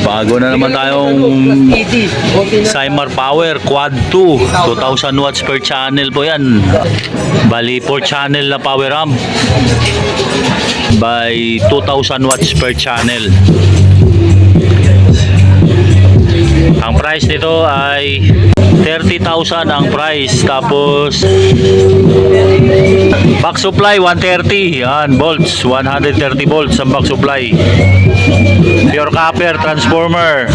Bago na naman tayong Cymar Power Quad 2, 2000 watts per channel po yan. Bali 4 channel na power amp by 2000 watts per channel. Ang price nito ay 30,000 ang price, tapos back supply 130, yan, volts 130 volts ang back supply. Pure copper transformer.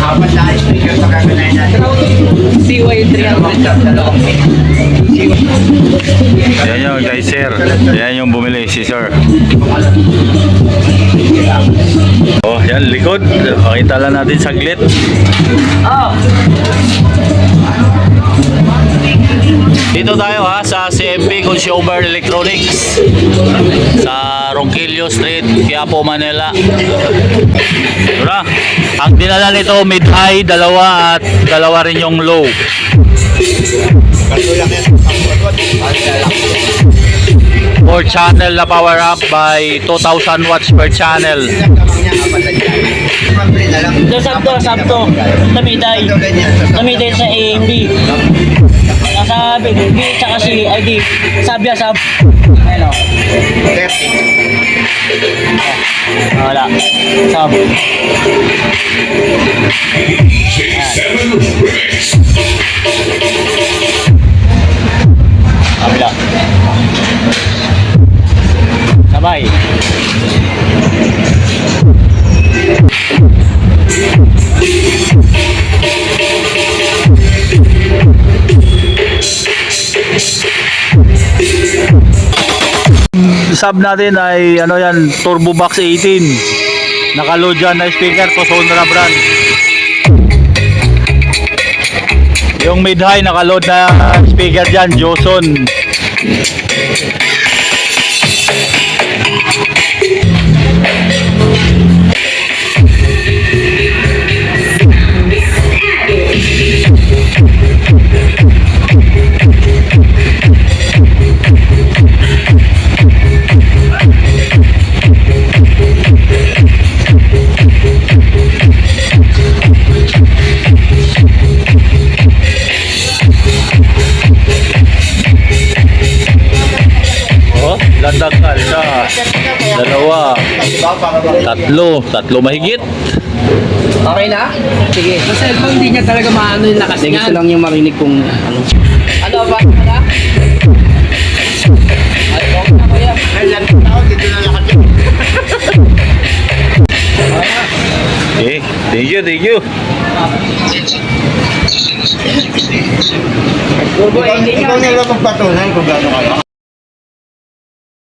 Yan yung kay sir, yan yung bumili si sir. Oh, yan likod, pakita lang natin saglit. Dito tayo sa CMP Consumer Electronics sa Ronquillo Street, Quiapo, Manila. Diba? Ang dinala nito mid-high, dalawa, at dalawa rin yung low. 4 channel na power amp by 2000 watts per channel. Sakto. Tamiday sa AMB. Nasa B, tsaka si ID. Sabya. Ano? 30. Wala. Sab. Kabila. Sabay. Sub natin ay ano yan, Turbo Box 18. Nakaload dyan na speaker to Sonra brand. Yung mid-high nakaload na speaker dyan, Joson. Landag ka, isa, dalawa, tatlo mahigit. Okay na? Sige. Sa cellphone, hindi niya talaga maano yung lakas niya. Gusto lang yung marinig kung ano. Ano ba? Okay, thank you. Ikaw Ikaw nila magpatunan kung gano'n ka.